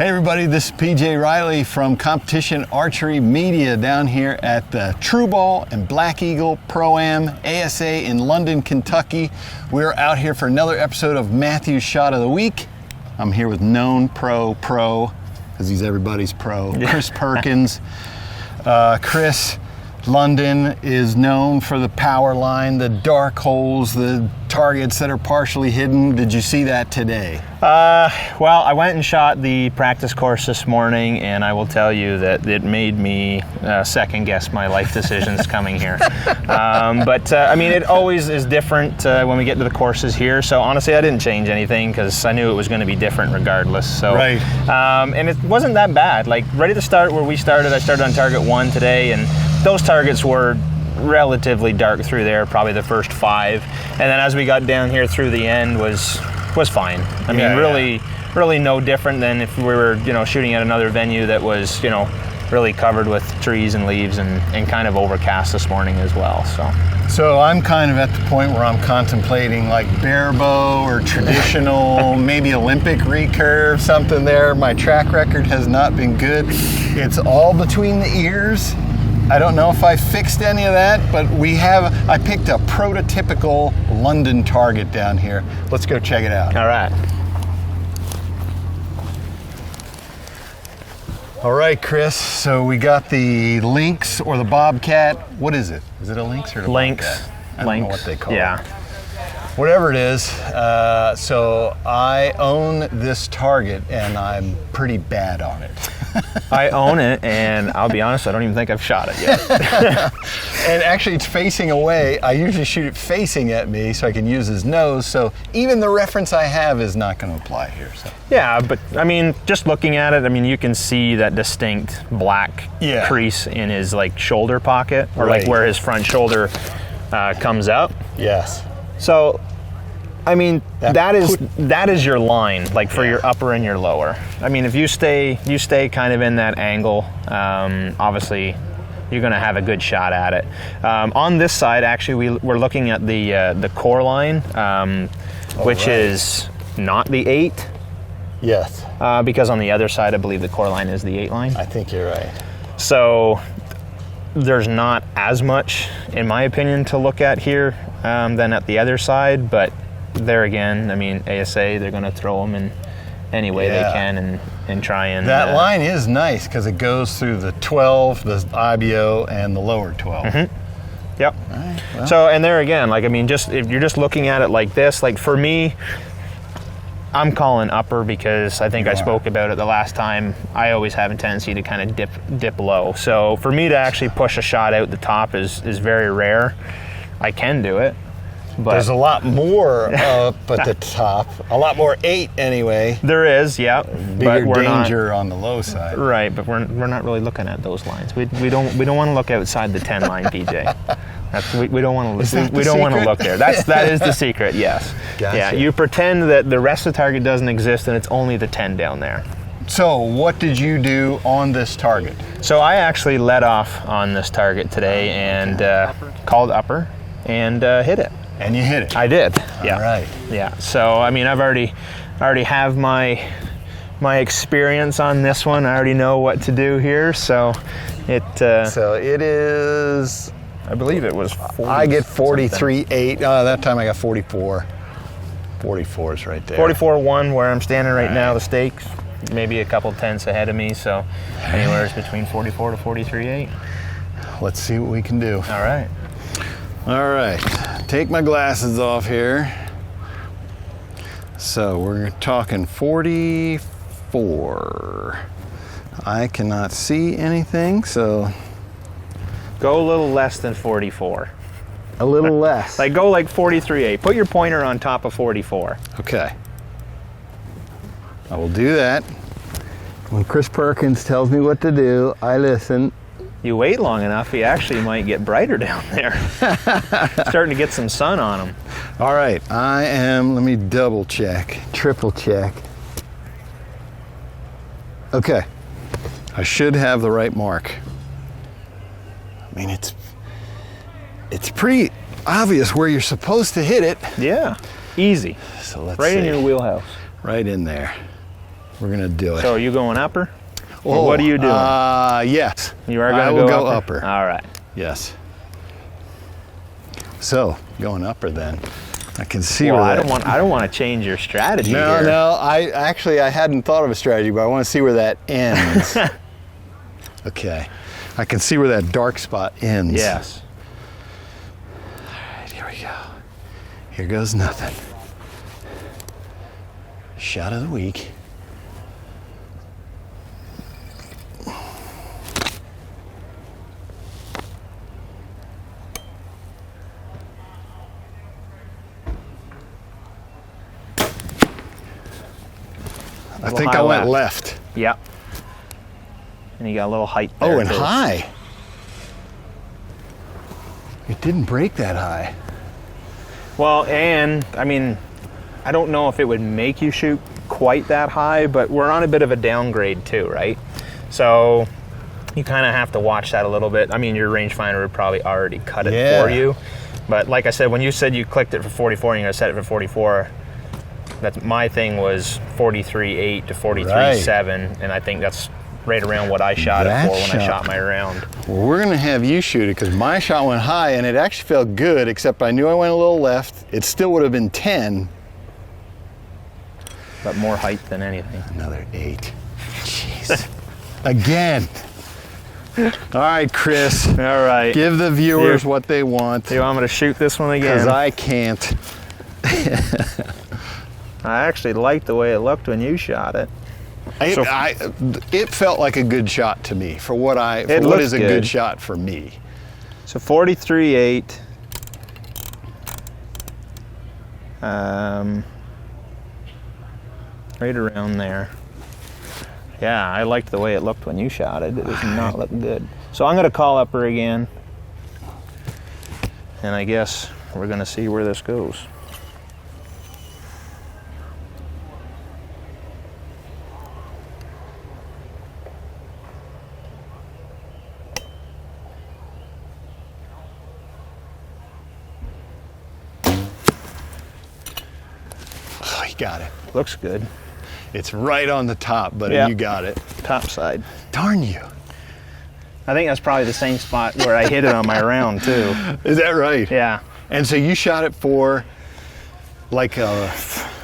Hey everybody, this is PJ Riley from Competition Archery Media down here at the True Ball and Black Eagle Pro-Am ASA in London, Kentucky. We're out here for another episode of Mathews Shot of the Week. I'm here with known pro, because he's everybody's pro, Chris Perkins. Chris, London is known for the power line, the dark holes, the targets that are partially hidden. Did you see that today? Well, I went and shot the practice course this morning, and I will tell you that it made me second guess my life decisions coming here. I mean, it always is different when we get to the courses here. So honestly, I didn't change anything because I knew it was going to be different regardless. So, right. And it wasn't that bad. Like right at the start where we started, I started on target 1 today, and those targets were relatively dark through there, probably the first 5, and then as we got down here through the end was fine. I mean, really no different than if we were, shooting at another venue that was, really covered with trees and leaves and kind of overcast this morning as well. So I'm kind of at the point where I'm contemplating like bare bow or traditional, maybe Olympic recurve, something there. My track record has not been good. It's all between the ears. I don't know if I fixed any of that, but I picked a prototypical London target down here. Let's go check it out. All right. All right, Chris, so we got the lynx or the bobcat. What is it? Is it a lynx or a lynx? Bobcat? I don't know what they call it. Whatever it is, so I own this target and I'm pretty bad on it. I own it, and I'll be honest, I don't even think I've shot it yet. And actually it's facing away. I usually shoot it facing at me so I can use his nose, so even the reference I have is not going to apply here. So. Yeah, but I mean, just looking at it, I mean, you can see that distinct black crease in his shoulder pocket, or like where his front shoulder comes up. Yes. So, I mean, that is your line, like for your upper and your lower. I mean, if you stay kind of in that angle, obviously you're going to have a good shot at it. On this side, actually, we're looking at the core line, which is not the 8. Yes. Because on the other side, I believe the core line is the 8 line. I think you're right. So there's not as much, in my opinion, to look at here than at the other side, but there again, I mean, ASA, they're going to throw them in any way they can and try and... That line is nice because it goes through the 12, the IBO, and the lower 12. Mm-hmm. Yep. All right, well. So, and there again, like, I mean, if you're just looking at it like this, like for me, I'm calling upper because I think I spoke about it the last time. I always have a tendency to kind of dip low. So for me to actually push a shot out the top is very rare. I can do it. But there's a lot more up at the top, a lot more 8 anyway. There is, yeah. Bigger danger on the low side. Right, but we're not really looking at those lines. We don't want to look outside the 10 line, PJ. We don't want to look. We don't want to look there. That is the secret. Yes. Gotcha. Yeah. You pretend that the rest of the target doesn't exist and it's only the 10 down there. So what did you do on this target? So I actually let off on this target today and called upper and hit it. And you hit it. I did. Yeah. All right. Yeah. So I mean, I already have my experience on this one. I already know what to do here. So it. So it is. I believe it was 40. I get 43.8. That time I got 44. 44 is right there. 44.1 where I'm standing right now. The stakes maybe a couple tenths ahead of me. So anywhere between 44 to 43.8. Let's see what we can do. All right. All right, take my glasses off here. So we're talking 44. I cannot see anything, so. Go a little less than 44. A little less. Like go like 43.8. Put your pointer on top of 44. Okay. I will do that. When Chris Perkins tells me what to do, I listen. You wait long enough, he actually might get brighter down there. Starting to get some sun on him. All right, let me double check, triple check. Okay, I should have the right mark. I mean, it's pretty obvious where you're supposed to hit it. Yeah, easy. So let's right see. in your wheelhouse. Right in there. We're gonna do it. So are you going upper? Or what are you doing? Yes. You are going to I will go upper. All right. Yes. So going upper then. I can see well, where I don't want to change your strategy No, here. no. I hadn't thought of a strategy, but I want to see where that ends. Okay. I can see where that dark spot ends. Yes. All right, here we go. Here goes nothing. Shot of the week. I think I went left. Yep. And you got a little height there. Oh, and too. high. It didn't break that high. Well, and I mean, I don't know if it would make you shoot quite that high, but we're on a bit of a downgrade too, right? So you kind of have to watch that a little bit. I mean, your rangefinder would probably already cut it for you. But like I said, when you said you clicked it for 44 and you're gonna set it for 44, that's my thing was 43.8 to 43.7, and I think that's right around what I shot it for when I shot my round. Well, we're gonna have you shoot it because my shot went high and it actually felt good, except I knew I went a little left. It still would have been 10. But more height than anything. Another 8. Jeez. Again. All right, Chris. All right. Give the viewers what they want. Do you want me to shoot this one again? Because I can't. I actually liked the way it looked when you shot it. It felt like a good shot to me for what is a good shot for me. So 43.8. Right around there. Yeah, I liked the way it looked when you shot it. It does not look good. So I'm going to call upper again. And I guess we're going to see where this goes. Oh, you got it. Looks good. It's right on the top, but you got it. Top side. Darn you. I think that's probably the same spot where I hit it on my round too. Is that right? Yeah. And so you shot it for like a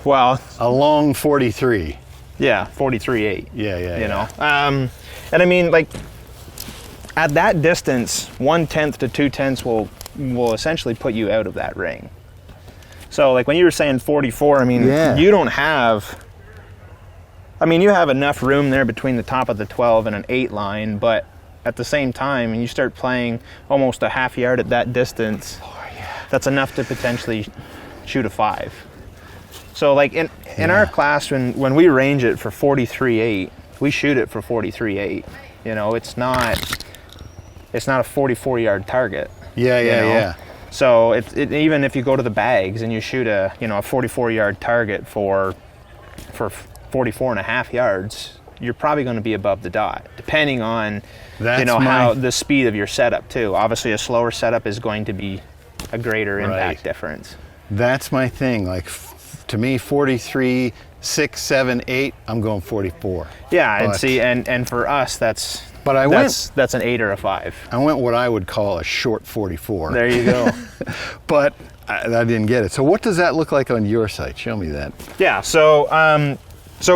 long 43. Yeah, 43.8. Yeah. You know. And I mean, like, at that distance, 1/10 to 2/10 will essentially put you out of that ring. So like when you were saying 44, I mean, you don't have, I mean, you have enough room there between the top of the 12 and an 8 line, but at the same time, and you start playing almost a half yard at that distance, that's enough to potentially shoot a 5. So like in our class, when we range it for 43.8, we shoot it for 43.8. You know, it's not a 44-yard target. Yeah. So even if you go to the bags and you shoot a 44-yard target for 44.5 yards, you're probably going to be above the dot, depending on how the speed of your setup too. Obviously, a slower setup is going to be a greater impact difference. That's my thing. Like to me, 43, 6, 7, 8. I'm going 44. Yeah, and for us, that's an 8 or a 5. I went what I would call a short 44. There you go. But I didn't get it. So what does that look like on your site? Show me that. Yeah. So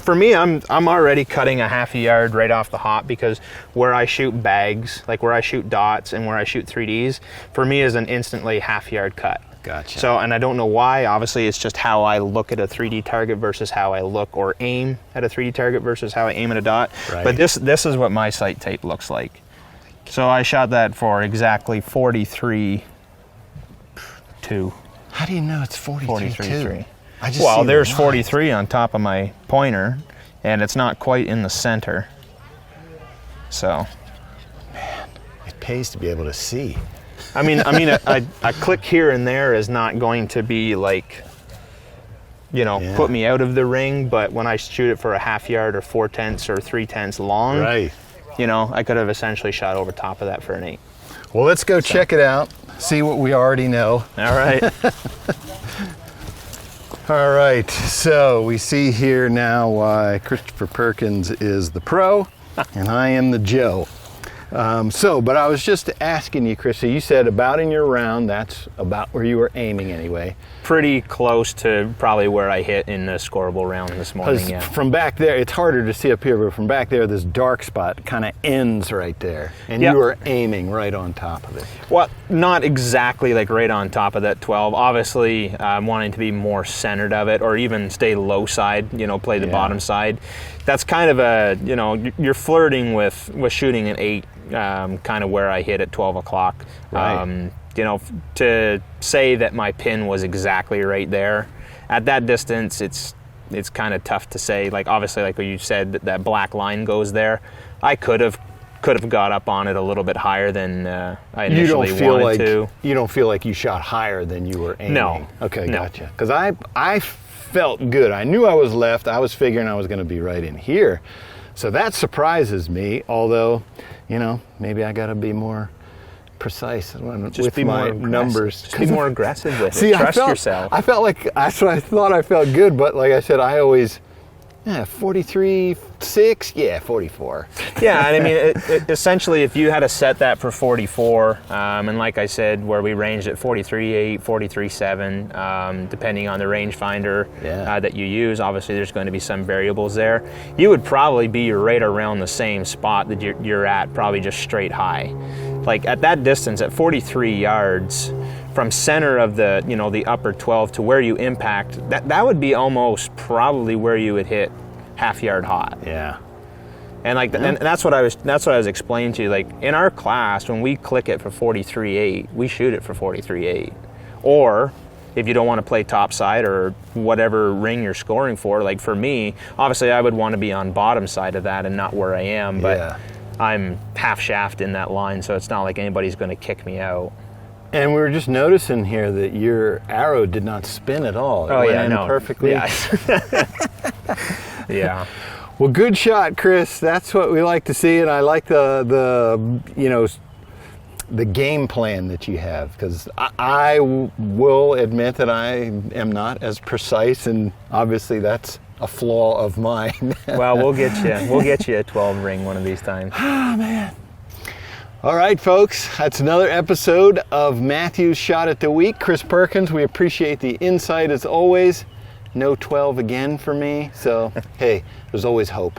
for me, I'm already cutting a half a yard right off the hop, because where I shoot bags, like where I shoot dots and where I shoot 3Ds, for me is an instantly half yard cut. Gotcha. So, and I don't know why. Obviously, it's just how I look at a 3D target versus how I look or aim at a 3D target versus how I aim at a dot. Right. But this is what my sight tape looks like. So I shot that for exactly 43.2. How do you know it's 43.3? Well, there's 43 on top of my pointer, and it's not quite in the center. So, man, it pays to be able to see. I mean, a click here and there is not going to be like, put me out of the ring. But when I shoot it for a half yard or 4/10 or 3/10 long, I could have essentially shot over top of that for an 8. Well, let's go check it out. See what we already know. All right. All right, so we see here now why Christopher Perkins is the pro and I am the Joe. But I was just asking you, Chris, so you said about in your round, that's about where you were aiming anyway. Pretty close to probably where I hit in the scoreable round this morning, yeah. From back there, it's harder to see up here, but from back there, this dark spot kind of ends right there. And Yep. you were aiming right on top of it. Well, not exactly like right on top of that 12. Obviously, I'm wanting to be more centered of it, or even stay low side, play the bottom side. That's kind of a, you're flirting with shooting an 8, kind of where I hit at 12 o'clock. Right. To say that my pin was exactly right there, at that distance, it's kind of tough to say. Like, obviously, like what you said, that black line goes there. I could have got up on it a little bit higher than I initially wanted to. You don't feel like you shot higher than you were aiming? No. Okay, No. gotcha. Because I felt good. I knew I was left. I was figuring I was going to be right in here. So that surprises me, although, maybe I got to be more precise with my numbers. Just be more aggressive with it. See, Trust yourself. I felt like, that's what I thought I felt good, but like I said, I always, 43.6, 44. Yeah, and I mean, essentially, if you had to set that for 44, and like I said, where we ranged at 43.8, 43.7, depending on the rangefinder that you use, obviously there's going to be some variables there. You would probably be right around the same spot that you're at, probably just straight high. Like at that distance, at 43 yards, from center of the upper 12 to where you impact, that would be almost probably where you would hit half yard hot. Yeah. And and that's what I was explaining to you. Like in our class, when we click it for 43.8, we shoot it for 43.8. Or if you don't want to play topside or whatever ring you're scoring for, like for me, obviously I would want to be on bottom side of that and not where I am. But I'm half shaft in that line, so it's not like anybody's going to kick me out. And we were just noticing here that your arrow did not spin at all. It went in perfectly. Yeah. Yeah. Well, good shot, Chris. That's what we like to see, and I like the game plan that you have, because I will admit that I am not as precise, and obviously that's a flaw of mine. Well, we'll get you a 12 ring one of these times. Oh man. All right, folks, that's another episode of Mathews Shot at the Week. Chris Perkins, we appreciate the insight as always. No 12 again for me, so hey, there's always hope.